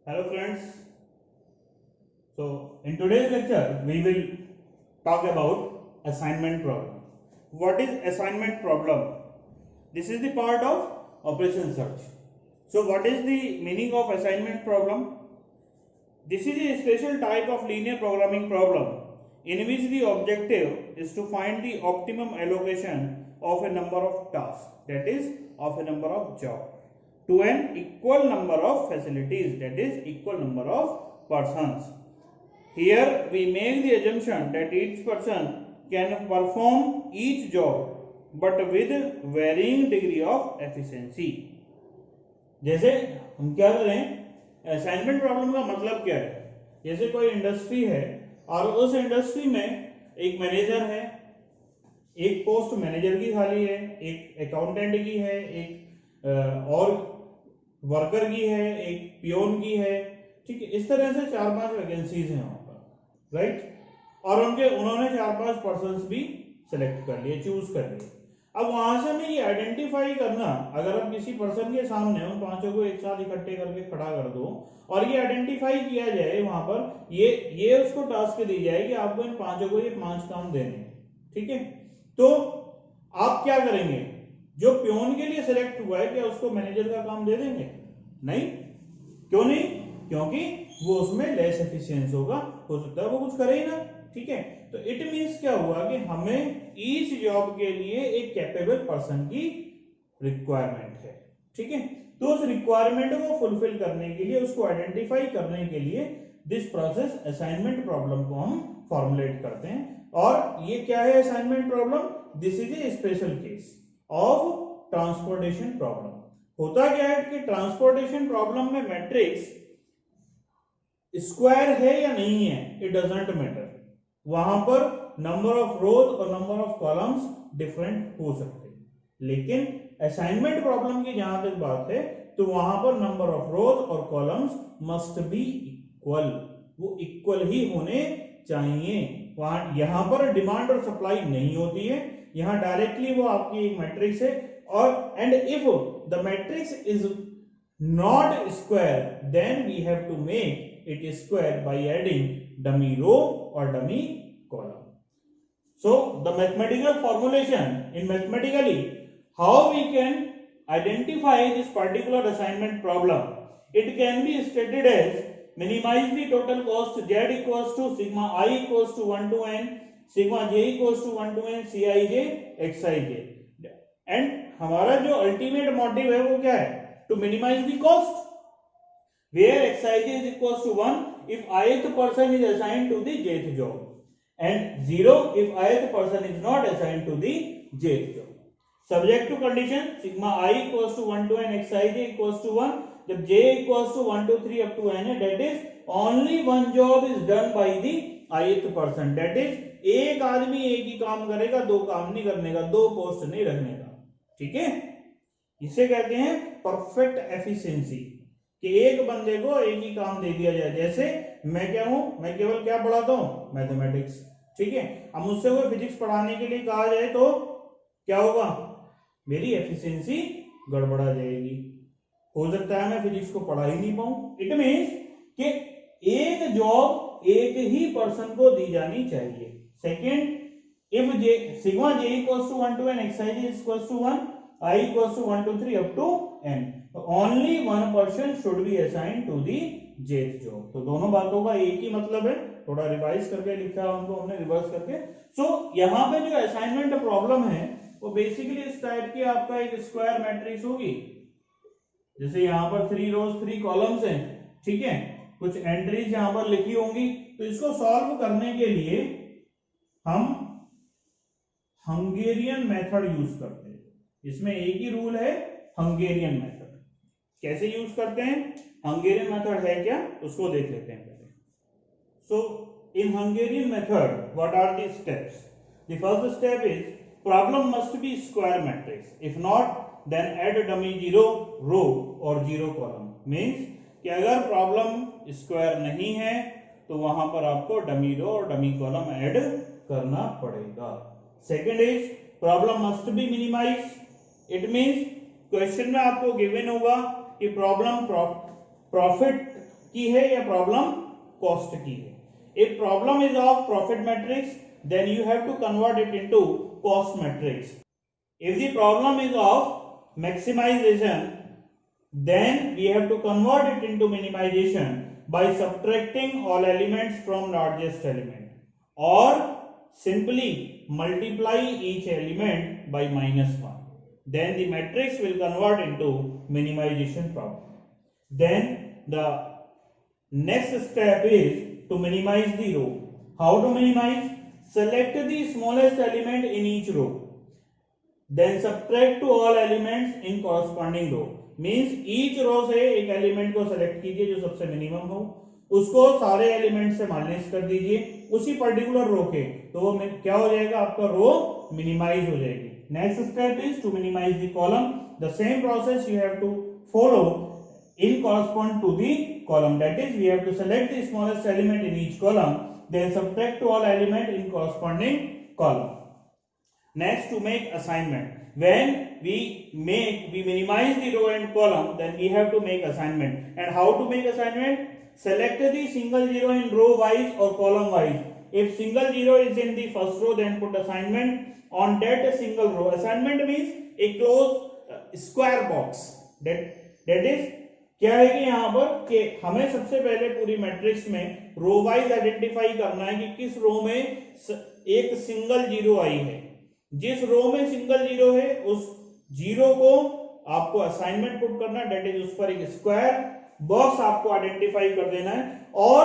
Hello friends. So in today's lecture we will talk about assignment problem. What is assignment problem? This is the part of operation search. So what is the meaning of assignment problem? This is a special type of linear programming problem in which the objective is to find the optimum allocation of a number of tasks, that is of a number of jobs, to an equal number of facilities, that is equal number of persons. Here we make the assumption that each person can perform each job but with varying degree of efficiency. जैसे हम क्या करें, assignment problem का मतलब क्या है? जैसे कोई इंडस्ट्री है और उस इंडस्ट्री में एक मैनेजर है, एक पोस्ट मैनेजर की खाली है, एक अकाउंटेंट की है, एक और वर्कर की है, एक पियोन की है, ठीक है। इस तरह से 4-5 वैकेंसीज हैं वहां पर, राइट। और उन्होंने 4-5 पर्सन्स भी सिलेक्ट कर लिए, चूज कर लिए। अब वहां से हमें ये आइडेंटिफाई करना, अगर आप किसी पर्सन के सामने उन पांचों को एक साथ इकट्ठे करके खड़ा कर दो और ये आइडेंटिफाई किया जाए, वहां पर ये उसको टास्क दी जाए कि आपको इन पांचों को ये 5 काम देने हैं, ठीक है। तो आप क्या करेंगे? जो पियोन के लिए सिलेक्ट हुआ है, क्या उसको मैनेजर का काम दे देंगे? नहीं। क्यों नहीं? क्योंकि वो उसमें लेस एफिशिएंस होगा, हो सकता है वो कुछ करे ही ना, ठीक है। तो इट मींस क्या हुआ कि हमें ईच जॉब के लिए एक कैपेबल पर्सन की रिक्वायरमेंट है, ठीक है। तो उस रिक्वायरमेंट को फुलफिल करने के लिए, उसको आइडेंटिफाई करने के लिए दिस प्रोसेस असाइनमेंट प्रॉब्लम को हम फॉर्मुलेट करते हैं। और ये क्या है assignment problem? This is a special case of transportation problem. होता क्या है कि ट्रांसपोर्टेशन प्रॉब्लम में मैट्रिक्स स्क्वायर है या नहीं है, इट डजंट मैटर। वहां पर नंबर ऑफ रोज और नंबर ऑफ कॉलम्स डिफरेंट हो सकते हैं, लेकिन असाइनमेंट प्रॉब्लम की जहां तक बात है तो वहां पर नंबर ऑफ रोज और कॉलम्स मस्ट बी इक्वल, वो इक्वल ही होने चाहिए। वहां यहां पर डिमांड और सप्लाई नहीं होती है, यहां डायरेक्टली वो आपकी एक मैट्रिक्स है। और and if the matrix is not square then we have to make it is square by adding dummy row or dummy column. So the mathematical formulation in mathematically how we can identify this particular assignment problem, it can be stated as minimize the total cost z equals to sigma I equals to 1 to n sigma j equals to 1 to n cij xij, and हमारा जो ultimate motive है वो क्या है? To minimize the cost where xij is equals to 1 if ith person is assigned to the jth job and 0 if ith person is not assigned to the jth job. Subject to condition sigma I equals to 1 to n xij equals to 1, जब j equals to 1 to 3 up to n है, that is only one job is done by the ith person, that is एक आदमी एक ही काम करेगा, दो काम नहीं करने का, दो पोस्ट नहीं रखने का, ठीक है। इसे कहते हैं परफेक्ट एफिशिएंसी, कि एक बंदे को एक ही काम दे दिया जाए। जैसे मैं क्या हूं, मैं केवल क्या पढ़ाता हूं? मैथमेटिक्स, ठीक है। अब मुझसे कोई फिजिक्स पढ़ाने के लिए कहा जाए तो क्या होगा? मेरी एफिशिएंसी गड़बड़ा जाएगी, हो सकता है मैं फिजिक्स को पढ़ा ही नहीं पाऊं। इट मींस कि एक जॉब एक ही पर्सन को दी जानी चाहिए। Second, if J sigma J equals to 1 to n xij equals to 1 I equals to 1 to 3 up to n, तो only one person should be assigned to the jth job। तो दोनों बातों का एक ही मतलब है, थोड़ा रिवाइज करके लिखा है उनको हमने रिवर्स करके। सो यहाँ पे जो असाइनमेंट प्रॉब्लम है वो बेसिकली इस टाइप की आपका एक स्क्वायर मैट्रिक्स होगी, जैसे यहाँ पर 3 रोज 3 कॉलम्स हैं, ठीक है। कुछ एंट्रीज यहाँ पर लिखी होंगी। तो इसको सॉल्व करने के लिए हम हंगेरियन मेथड यूज करते हैं। इसमें एक ही रूल है, हंगेरियन मेथड। कैसे यूज करते हैं? हंगेरियन मेथड है क्या, उसको देख लेते हैं पहले। So in Hungarian method what are the steps? The first step is problem must be square matrix, if not then add dummy 0 row और 0 कॉलम। मींस कि अगर प्रॉब्लम स्क्वायर नहीं है तो वहां पर आपको डमी रो और डमी कॉलम ऐड करना पड़ेगा। Second is problem must be minimize. It means question में आपको गिवन होगा कि प्रॉब्लम प्रॉफिट की है या प्रॉब्लम कॉस्ट की है. If problem is of profit matrix, then you have to convert it into cost matrix. If the problem is of maximization, then we have to convert it into minimization by subtracting all elements from largest element, or simply multiply each element by -1. Then the matrix will convert into minimization problem. Then the next step is to minimize the row. How to minimize? Select the smallest element in each row, then subtract to all elements in corresponding row. Means each row से एक element को select कीजिए जो सबसे minimum हो, उसको सारे element से माइनस कर दीजिए उसी पर्टिकुलर रो के, तो वो क्या हो जाएगा, आपका रो मिनिमाइज हो जाएगी. Next step is to minimize the column. The same process you have to follow in correspond to the column, that is we have to select the smallest element in each column, then subtract to all element in corresponding column. Next, to make assignment, when we minimize the row and column, then we have to make assignment. And how to make assignment? Select the single zero in row wise or column wise. If single zero is in the first row, then put assignment on that single row. Assignment means a closed square box. That is क्या है कि यहां पर कि हमें सबसे पहले पूरी मैट्रिक्स में रो वाइज आइडेंटिफाई करना है कि किस रो में एक सिंगल जीरो आई है. जिस रो में सिंगल जीरो है उस जीरो को आपको असाइनमेंट पुट करना, डेट इज उस पर एक स्क्वायर बॉक्स आपको आइडेंटिफाई कर देना है, और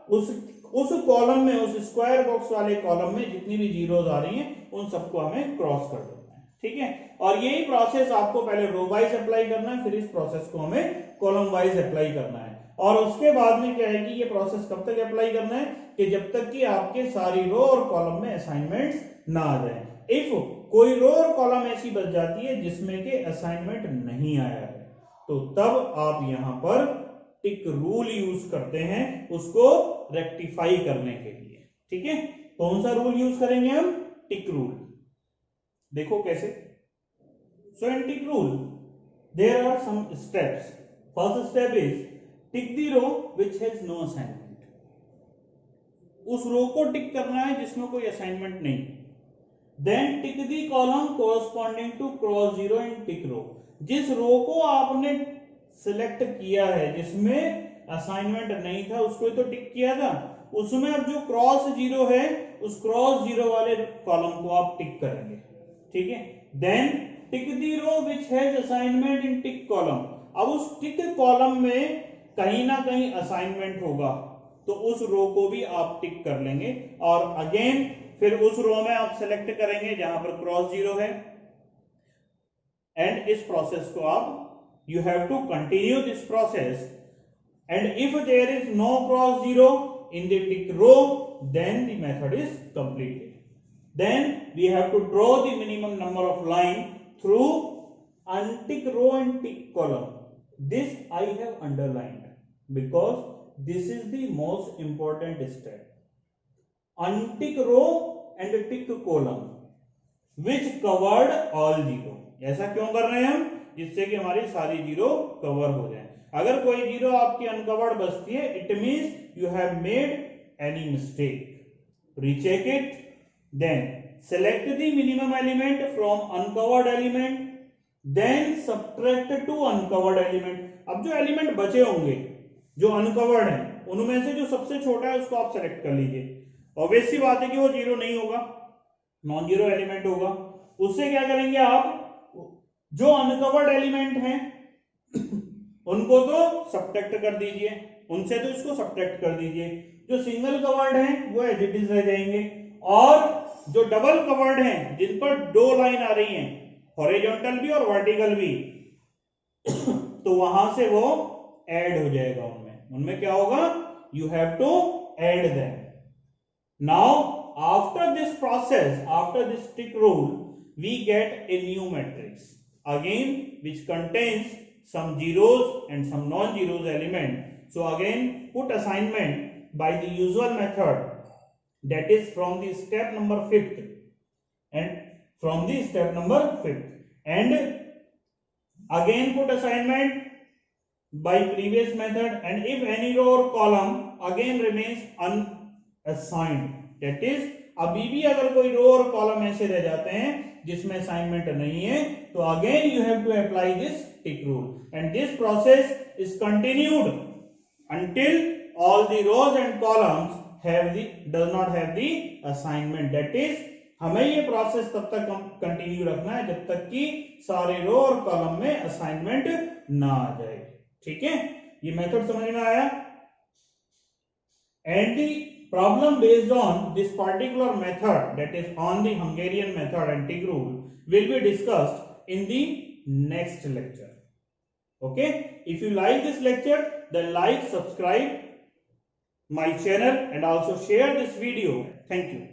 उस कॉलम में, उस स्क्वायर बॉक्स वाले कॉलम में जितनी भी जीरोज आ रही हैं उन सबको हमें क्रॉस कर देना है. ठीक है, और यही प्रोसेस आपको पहले रो वाइज अप्लाई करना है, फिर इस प्रोसेस को हमें कॉलम वाइज अप्लाई करना है. और उसके बाद में क्या है कि ये प्रोसेस कब तक अप्लाई करना है कि जब तक कि आपके सारी रो और कॉलम में असाइनमेंट्स ना आ जाए. इफ कोई रो और कॉलम ऐसी बच जाती है जिसमें के असाइनमेंट नहीं आया है, तो तब आप यहां पर टिक रूल यूज करते हैं उसको रेक्टिफाई करने के लिए. ठीक है, कौन सा रूल यूज करेंगे हम? Tick rule. देखो कैसे. So in tick rule there are some steps. First step is tick the row which has no assignment. उस रो को टिक करना है जिसमें कोई असाइनमेंट नहीं. Then tick the column corresponding to cross zero in tick row. जिस row को आपने सिलेक्ट किया है जिसमें असाइनमेंट नहीं था उसको तो टिक किया था, उसमें अब जो क्रॉस जीरो है उस क्रॉस जीरो वाले कॉलम को आप टिक करेंगे. ठीक है, then tick the row which has assignment in tick column. अब उस टिक कॉलम में कहीं ना कहीं असाइनमेंट होगा तो उस रो को भी आप टिक कर लेंगे, और अगेन फिर उस रो में आप सेलेक्ट करेंगे जहां पर क्रॉस जीरो है, एंड इस प्रोसेस को आप you have to continue this process. And if there is no cross zero in the tick row, then the method is completed. Then we have to draw the minimum number of line through untick row and tick column. This I have underlined because this is the most important step. Untick row and tick column which covered all zero. ऐसा क्यों कर रहे हैं हम? जिससे कि हमारी सारी जीरो कवर हो जाए. अगर कोई जीरो आपकी अनकवर्ड बचती है, it means you have made any mistake. Recheck it, then select the minimum element from uncovered element, then subtract to uncovered element. अब जो एलिमेंट बचे होंगे जो अनकवर्ड है उनमें से जो सबसे छोटा है उसको आप सेलेक्ट कर लीजिए. ऑब्वियस सी बात है कि वो जीरो नहीं होगा, नॉन जीरो एलिमेंट होगा. उससे क्या करेंगे आप, जो अनकवर्ड एलिमेंट हैं उनको तो सब्ट्रैक्ट कर दीजिए, उनसे तो इसको सब्ट्रैक्ट कर दीजिए. जो सिंगल कवर्ड हैं वो एज इट इज रह जाएंगे, और जो डबल कवर्ड हैं जिन पर दो लाइन आ रही हैं, हॉरिजॉन्टल भी और वर्टिकल भी, तो वहां से वो ऐड हो जाएगा. उनमें क्या होगा, you have to add them. Now after this process, after this tick rule, we get a new matrix again which contains some zeros and some non-zeros element. So again put assignment by the usual method, that is from the step number 5th, and from the step number 5th, and again put assignment by previous method, and if any row or column again remains unassigned, that is अभी भी अगर कोई रो और column ऐसे रह जाते हैं जिसमें असाइनमेंट नहीं है, तो again you have to apply this tick rule, and this process is continued until all the rows and columns does not have the assignment. That is हमें ये प्रोसेस तब तक कंटिन्यू रखना है जब तक कि सारे रो और कॉलम में असाइनमेंट ना आ जाए. ठीक है, ये मेथड समझ में आया. And the problem based on this particular method, that is on the Hungarian method and TIG rule, will be discussed in the next lecture. Okay, if you like this lecture, then like, subscribe my channel and also share this video. Thank you.